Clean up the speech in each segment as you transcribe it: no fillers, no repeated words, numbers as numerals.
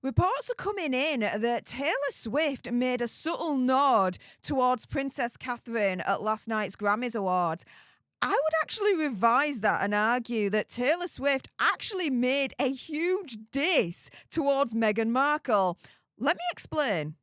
Reports are coming in that Taylor Swift made a subtle nod towards Princess Catherine at last night's Grammys Awards. I would actually revise that and argue that Taylor Swift actually made a huge diss towards Meghan Markle. Let me explain.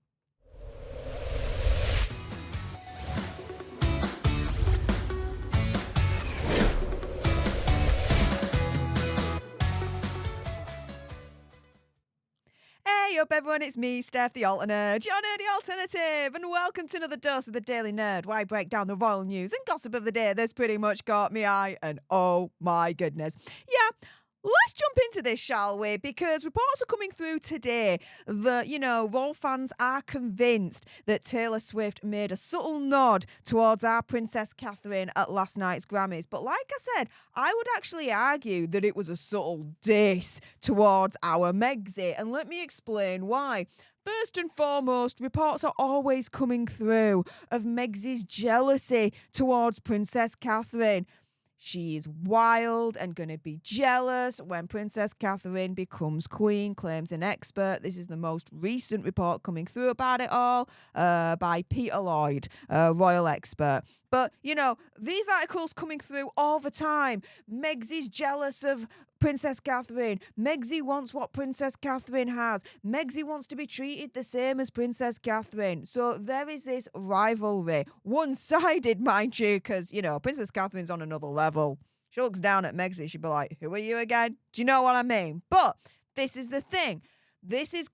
Hey up everyone, it's me, Stef, the alternate, your nerdy alternative, and welcome to another dose of the Daily Nerd, where I break down the royal news and gossip of the day that's pretty much caught me eye, and oh my goodness. Yeah, let's jump into this, shall we? Because reports are coming through today that, royal fans are convinced that Taylor Swift made a subtle nod towards our Princess Catherine at last night's Grammys. But like I said, I would actually argue that it was a subtle diss towards our Megxie. And let me explain why. First and foremost, reports are always coming through of Megxie's jealousy towards Princess Catherine. She is wild and going to be jealous when Princess Catherine becomes queen, claims an expert. This is the most recent report coming through about it all by Peter Lloyd, a royal expert. But, these articles coming through all the time. Megxie's jealous of Princess Catherine. Megxie wants what Princess Catherine has. Megxie wants to be treated the same as Princess Catherine. So there is this rivalry. One-sided, mind you, because, Princess Catherine's on another level. She looks down at Megxie. She'd be like, who are you again? Do you know what I mean? But this is the thing. This is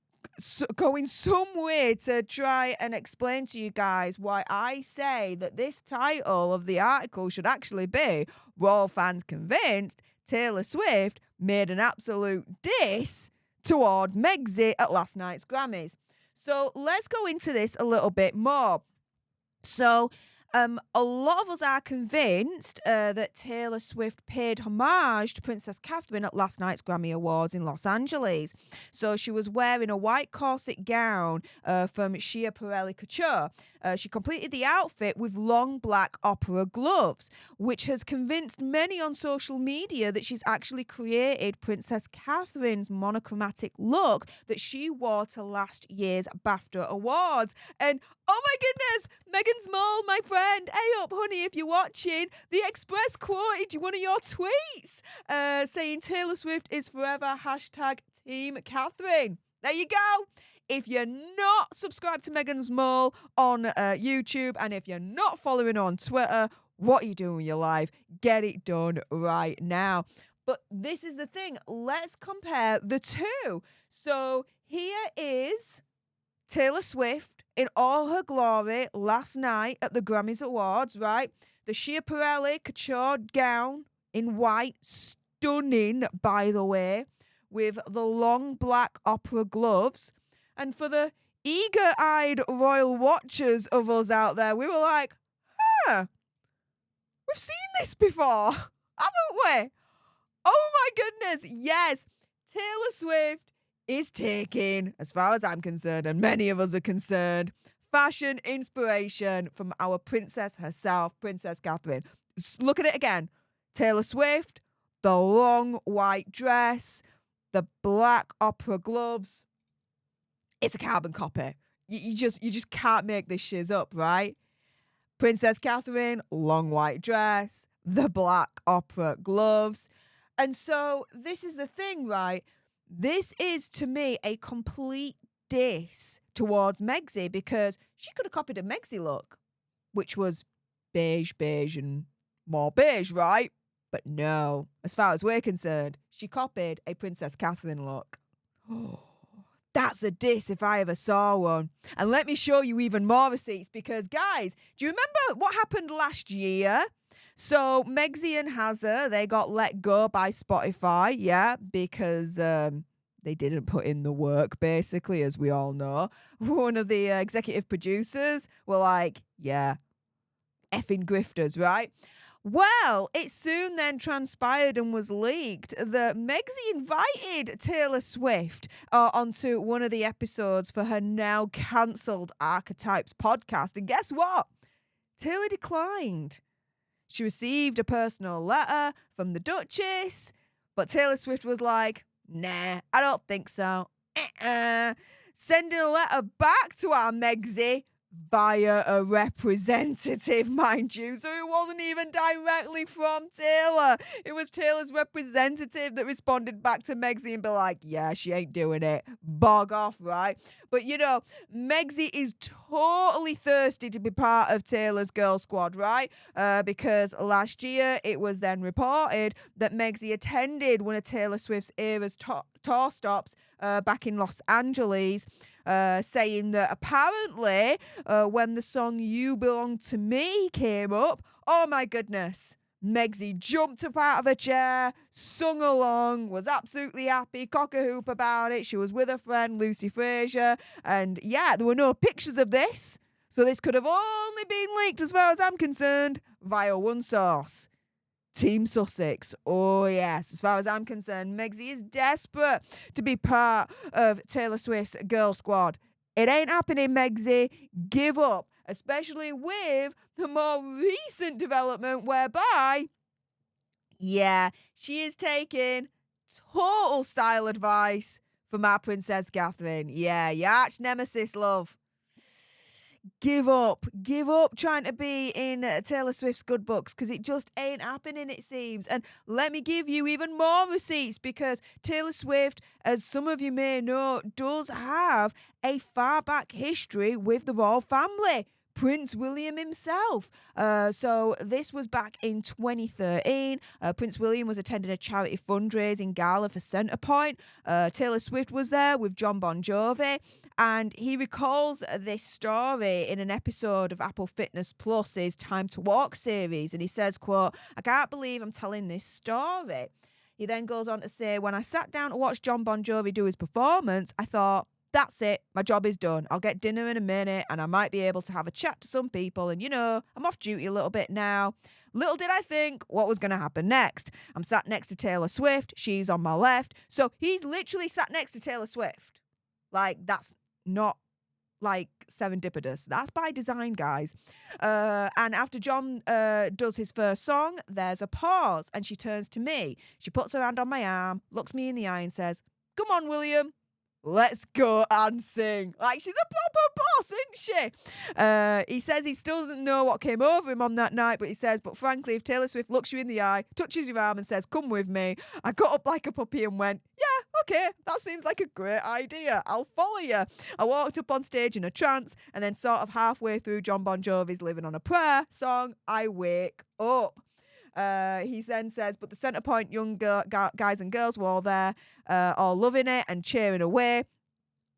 going some way to try and explain to you guys why I say that this title of the article should actually be Royal Fans Convinced Taylor Swift made an absolute diss towards Megxie at last night's Grammys. So let's go into this a little bit more. So a lot of us are convinced that Taylor Swift paid homage to Princess Catherine at last night's Grammy Awards in Los Angeles. So she was wearing a white corset gown from Schiaparelli Couture. She completed the outfit with long black opera gloves, which has convinced many on social media that she's actually created Princess Catherine's monochromatic look that she wore to last year's BAFTA Awards. And oh my goodness, Meghan Markle, my friend, hey up, honey, if you're watching, The Express quoted one of your tweets saying Taylor Swift is forever #Team Catherine. There you go. If you're not subscribed to Meghan Markle on YouTube, and if you're not following her on Twitter, what are you doing with your life? Get it done right now. But this is the thing. Let's compare the two. So here is Taylor Swift in all her glory last night at the Grammys Awards, right? The Schiaparelli Couture gown in white, stunning, by the way, with the long black opera gloves. And for the eager-eyed royal watchers of us out there, we were like, we've seen this before, haven't we? Oh my goodness, yes, Taylor Swift is taking, as far as I'm concerned, and many of us are concerned, fashion inspiration from our princess herself, Princess Catherine. Look at it again. Taylor Swift, the long white dress, the black opera gloves. It's a carbon copy. You just can't make this shiz up, right? Princess Catherine, long white dress, the black opera gloves. And so this is the thing, right? This is, to me, a complete diss towards Megxie because she could have copied a Megxie look, which was beige, and more beige, right? But no, as far as we're concerned, she copied a Princess Catherine look. That's a diss if I ever saw one. And let me show you even more receipts because, guys, do you remember what happened last year? So Megxie and Hazza, they got let go by Spotify, yeah, because they didn't put in the work, basically, as we all know. One of the executive producers were like, yeah, effing grifters, right? Well, it soon then transpired and was leaked that Megxie invited Taylor Swift onto one of the episodes for her now cancelled Archetypes podcast. And guess what? Taylor declined. She received a personal letter from the Duchess, but Taylor Swift was like, nah, I don't think so. sending a letter back to our Megsy via a representative, mind you. So it wasn't even directly from Taylor. It was Taylor's representative that responded back to Megsy and be like, yeah, she ain't doing it. Bog off, right? But, you know, Megsy is totally thirsty to be part of Taylor's girl squad, right? Because last year it was then reported that Megsy attended one of Taylor Swift's era's tour stops back in Los Angeles, saying that apparently when the song You Belong to Me came up, oh my goodness, Megsy jumped up out of her chair, sung along, was absolutely happy, cock-a-hoop about it. She was with her friend Lucy Frazier, and yeah, there were no pictures of this, so this could have only been leaked, as far as I'm concerned, via one source. Team Sussex. Oh, yes. As far as I'm concerned, Megsy is desperate to be part of Taylor Swift's girl squad. It ain't happening, Megsy. Give up. Especially with the more recent development whereby, yeah, she is taking total style advice from our Princess Catherine. Yeah, your arch nemesis, love. Give up trying to be in Taylor Swift's good books, because it just ain't happening, it seems. And let me give you even more receipts, because Taylor Swift, as some of you may know, does have a far back history with the royal family. Prince William himself. So this was back in 2013. Prince William was attending a charity fundraising gala for Centrepoint. Taylor Swift was there with John Bon Jovi. And he recalls this story in an episode of Apple Fitness Plus's Time to Walk series. And he says, quote, "I can't believe I'm telling this story." He then goes on to say, "When I sat down to watch John Bon Jovi do his performance, I thought, that's it. My job is done. I'll get dinner in a minute and I might be able to have a chat to some people. And, you know, I'm off duty a little bit now." Little did I think what was going to happen next. I'm sat next to Taylor Swift. She's on my left. So he's literally sat next to Taylor Swift. Like, that's not like serendipitous. That's by design, guys. And after John does his first song, there's a pause and she turns to me. She puts her hand on my arm, looks me in the eye and says, "Come on, William. Let's go and sing." Like, she's a proper boss, isn't she? He says he still doesn't know what came over him on that night, but he says, "But frankly, if Taylor Swift looks you in the eye, touches your arm and says, 'Come with me,' I got up like a puppy and went, 'Yeah, okay, that seems like a great idea. I'll follow you.' I walked up on stage in a trance, and then sort of halfway through John Bon Jovi's Living on a Prayer song, I wake up." He then says, "But the Centrepoint young guys and girls were all there, all loving it and cheering away.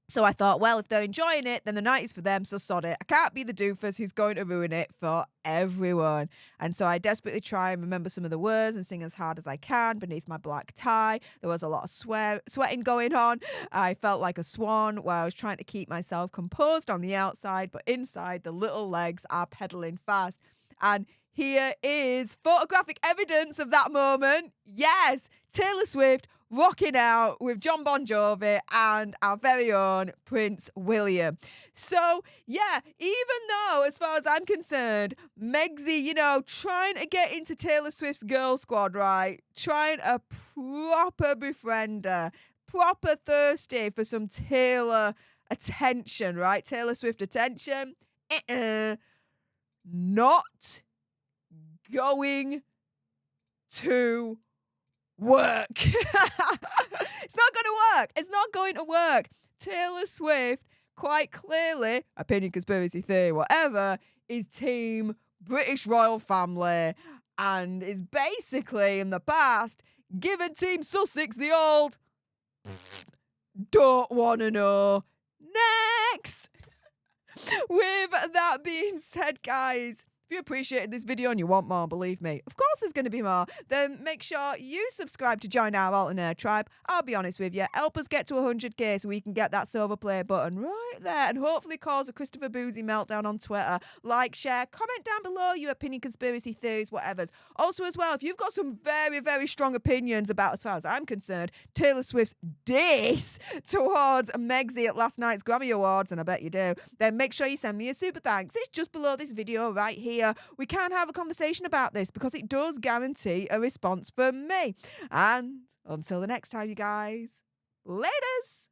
So I thought, well, if they're enjoying it, then the night is for them, so sod it. I can't be the doofus who's going to ruin it for everyone." And so I desperately try and remember some of the words and sing as hard as I can beneath my black tie. There was a lot of sweating going on. I felt like a swan where I was trying to keep myself composed on the outside, but inside the little legs are pedaling fast. And here is photographic evidence of that moment. Yes, Taylor Swift rocking out with John Bon Jovi and our very own Prince William. So, yeah, even though, as far as I'm concerned, Megsy, you know, trying to get into Taylor Swift's girl squad, right? Trying to proper befriend her, proper thirsty for some Taylor attention, right? Taylor Swift attention. Not going to work. It's not going to work. It's not going to work. Taylor Swift, quite clearly, opinion, conspiracy theory, whatever, is team British royal family and is basically in the past given Team Sussex the old don't want to know. Next. With that being said, guys, if you appreciated this video and you want more, believe me, of course there's going to be more, then make sure you subscribe to join our alternate tribe. I'll be honest with you, help us get to 100k so we can get that silver play button right there and hopefully cause a Christopher Boozy meltdown on Twitter. Like, share, comment down below your opinion, conspiracy theories, whatever's. Also as well, if you've got some very, very strong opinions about, as far as I'm concerned, Taylor Swift's diss towards Megsy at last night's Grammy Awards, and I bet you do, then make sure you send me a super thanks. It's just below this video right here. We can have a conversation about this because it does guarantee a response from me. And until the next time, you guys, laters.